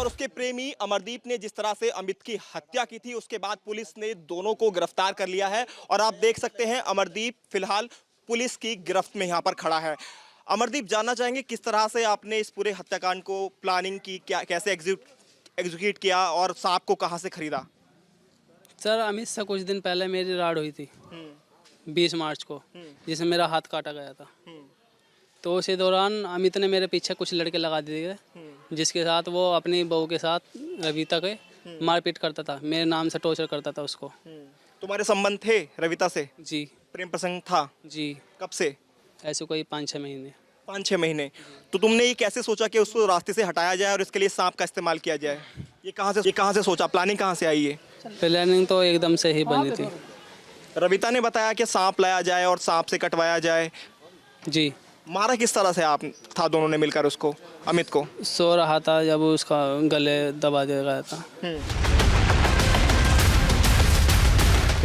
और उसके प्रेमी अमरदीप ने जिस तरह से अमित की हत्या की थी, उसके बाद पुलिस ने दोनों को गिरफ्तार कर लिया है और आप देख सकते हैं अमरदीप फिलहाल पुलिस की गिरफ्त में यहाँ पर खड़ा है। अमरदीप, जानना चाहेंगे किस तरह से आपने इस पूरे हत्याकांड को प्लानिंग की, क्या कैसे एग्जीक्यूट किया और सांप को कहाँ से खरीदा? सर, अमित से कुछ दिन पहले मेरी राड हुई थी 20 मार्च को, जिसमें मेरा हाथ काटा गया था। तो उसी दौरान अमित ने मेरे पीछे कुछ लड़के लगा दिए, जिसके साथ वो अपनी बहू के साथ रविता के मारपीट करता था, मेरे नाम से टॉर्चर करता था उसको। तुम्हारे संबंध थे रविता से? जी। प्रेम प्रसंग था? जी। कब से? ऐसे कोई 5-6 महीने। 5-6 महीने। तो तुमने ये कैसे सोचा कि उसको रास्ते से हटाया जाए और इसके लिए सांप का इस्तेमाल किया जाए? ये कहाँ से सोचा? प्लानिंग कहाँ से आई है? प्लानिंग तो एकदम से ही बनी थी। रविता ने बताया कि सांप लाया जाए और सांप से कटवाया जाए। जी। मारा किस तरह से आप था दोनों ने मिलकर उसको, अमित को? सो रहा था जब उसका गले दबा दिया गया था।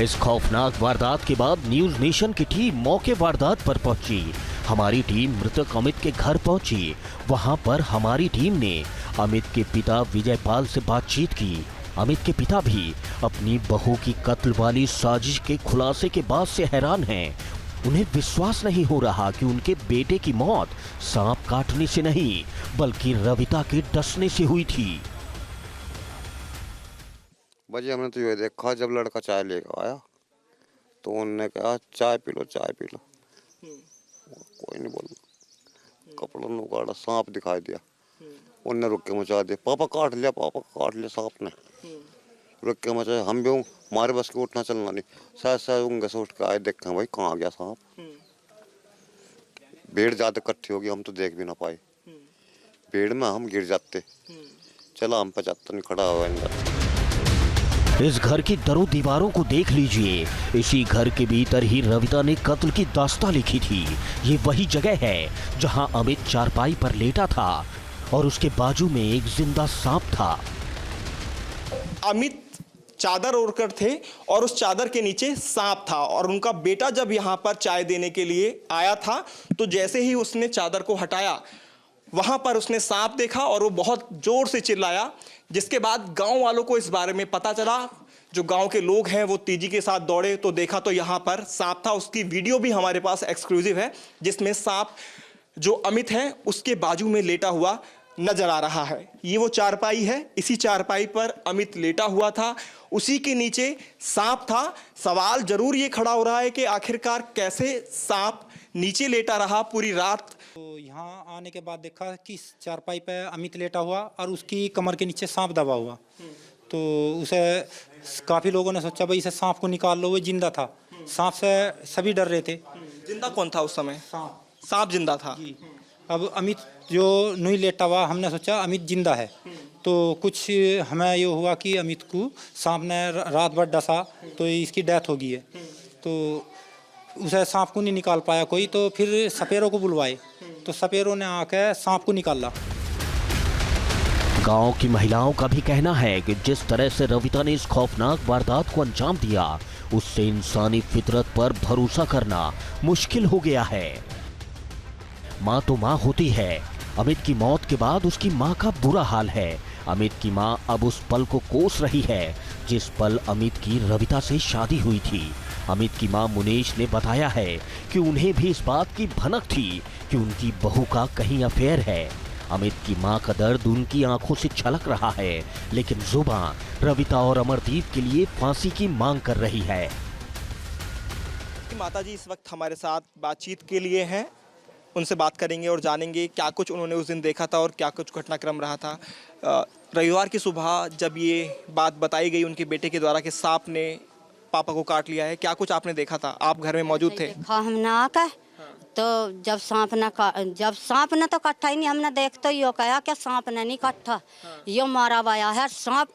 इस खौफनाक वारदात के बाद न्यूज नेशन की टीम मौके वारदात पर पहुंची। हमारी टीम मृतक अमित के घर पहुंची। वहां पर हमारी टीम ने अमित के पिता विजयपाल से बातचीत की। अमित के पिता भी अपनी बहू की कत्ल वाली साजिश के खुलासे के बाद से हैरान हैं। उन्हें विश्वास नहीं हो रहा कि उनके बेटे की मौत सांप काटने से नहीं बल्कि रविता के डसने से हुई थी। भाजी, हमने तो ये देखा, जब लड़का चाय लेकर आया तो उन्होंने कहा चाय पी लो, चाय पी लो। कोई नहीं बोला। कपड़ों में उगाड़ा, सांप दिखाई दिया। उनने रुक के मचा दिया, पापा काट लिया सांप ने। रुक के मचा, हम भी हमारे बस के उठना चलना नहीं। शायद उंगे से उठ के आए, देखा भाई कहाँ गया सांप। भीड़ ज्यादा इकट्ठी होगी, हम तो देख भी ना पाए। भीड़ में हम गिर जाते। चला हम 75 नहीं खड़ा हुआ अंदर। इस घर की दरों दीवारों को देख लीजिए। इसी घर के भीतर ही रविता ने कत्ल की दास्तां लिखी थी। ये वही जगह है जहां अमित चारपाई पर लेटा था और उसके बाजू में एक जिंदा सांप था। अमित चादर ओढ़कर थे और उस चादर के नीचे सांप था और उनका बेटा जब यहाँ पर चाय देने के लिए आया था तो जैसे ही उसने चादर को हटाया, वहां पर उसने सांप देखा और वो बहुत जोर से चिल्लाया, जिसके बाद गांव वालों को इस बारे में पता चला। जो गांव के लोग हैं वो तेजी के साथ दौड़े तो देखा तो यहाँ पर सांप था। उसकी वीडियो भी हमारे पास एक्सक्लूसिव है, जिसमें सांप जो अमित है उसके बाजू में लेटा हुआ नजर आ रहा है। ये वो चारपाई है, इसी चारपाई पर अमित लेटा हुआ था, उसी के नीचे सांप था। सवाल जरूर ये खड़ा हो रहा है कि आखिरकार कैसे सांप नीचे लेटा रहा पूरी रात। तो यहाँ आने के बाद देखा कि चारपाई पे अमित लेटा हुआ और उसकी कमर के नीचे सांप दबा हुआ। तो उसे काफी लोगों ने सोचा भाई इसे सांप को निकाल लो, वो जिंदा था। सांप से सभी डर रहे थे। जिंदा कौन था उस समय? सांप जिंदा था। अब अमित जो नहीं लेटा हुआ, हमने सोचा अमित जिंदा है। तो कुछ हमें ये हुआ कि अमित को सांप ने रात भर डसा तो इसकी डेथ हो गई है। तो उसे सांप को नहीं निकाल पाया कोई, तो फिर सपेरों को बुलवाए तो सपेरों ने आकर सांप को निकाला। गांव की महिलाओं का भी कहना है कि जिस तरह से रविता ने इस खौफनाक वारदात को अंजाम दिया, उससे इंसानी फितरत पर भरोसा करना मुश्किल हो गया है। माँ तो माँ होती है। अमित की मौत के बाद उसकी माँ का बुरा हाल है। अमित की माँ अब उस पल को कोस रही है जिस पल अमित की रविता से शादी हुई थी। अमित की मां मुनेश ने बताया है कि उन्हें भी इस बात की भनक थी कि उनकी बहू का कहीं अफेयर है। अमित की मां का दर्द उनकी आंखों से छलक रहा है, लेकिन जुबान रविता और अमरदीप के लिए फांसी की मांग कर रही है। माताजी इस वक्त हमारे साथ बातचीत के लिए हैं, उनसे बात करेंगे और जानेंगे क्या कुछ उन्होंने उस दिन देखा था और क्या कुछ घटनाक्रम रहा था। रविवार की सुबह जब ये बात बताई गई उनके बेटे के द्वारा कि सांप ने पापा को काट लिया है, क्या कुछ आपने देखा था? आप घर में मौजूद थे? हमने आकर तो जब सांप ने तो कट्ठा ही नहीं, हमने देखते ही कहा क्या सांप ने नहीं कट्ठा, यो मारा वाया है सांप।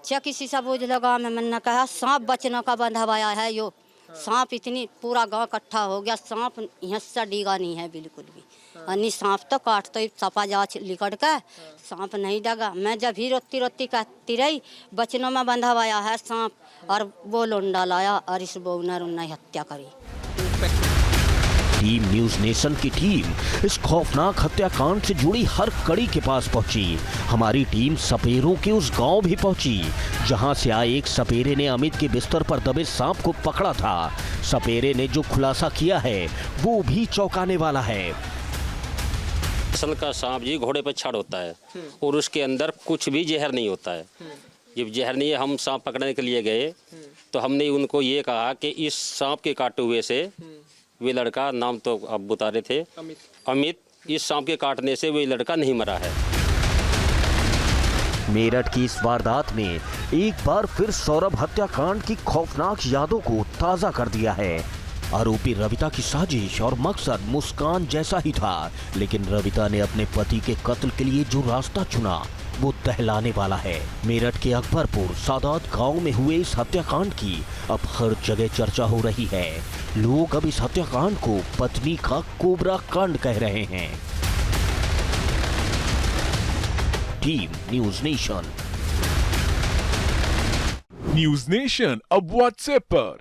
क्या किसी से बुझ लगा में मैंने कहा सांप बचने का बंधा वाया है यो सांप। इतनी पूरा गांव इकट्ठा हो गया, सांप यहाँ से डीगा नहीं है बिल्कुल भी। अन्नी सांप तो काटते ही सपा जा लिकड़ के, सांप नहीं डगा। मैं जब ही रोती कहती रही बचनों में बंधा हुआ है सांप, और वो लोंडा लाया और इस बहू ने हत्या करी। टीम न्यूज नेशन की टीम इस खौफनाक हत्याकांड से जुड़ी हर कड़ी के पास पहुंची। हमारी टीम सपेरों के उस गांव भी पहुंची जहां से आए एक सपेरे ने अमित के बिस्तर पर दबे सांप को पकड़ा था। सपेरे ने जो खुलासा किया है वो भी चौंकाने वाला है। असल का सांप जी घोड़े पर छड़ होता है और उसके अंदर कुछ भी जहर नहीं होता है। जब जहर नहीं है, हम सांप पकड़ने के लिए गए तो हमने उनको ये कहा कि इस सांप के काटे हुए से वे लड़का, नाम तो आप बता रहे थे अमित, इस सांप के काटने से वे लड़का नहीं मरा है। मेरठ की इस वारदात ने एक बार फिर सौरभ हत्याकांड की खौफनाक यादों को ताजा कर दिया है। आरोपी रविता की साजिश और मकसद मुस्कान जैसा ही था, लेकिन रविता ने अपने पति के कत्ल के लिए जो रास्ता चुना वो दहलाने वाला है। मेरठ के अकबरपुर सादात गांव में हुए इस हत्याकांड की अब हर जगह चर्चा हो रही है। लोग अब इस हत्याकांड को पत्नी का कोबरा कांड कह रहे हैं। Team news nation. News nation अब व्हाट्सएप पर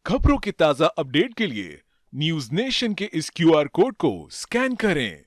खबरों के ताजा अपडेट के लिए न्यूज नेशन के इस QR कोड को स्कैन करें।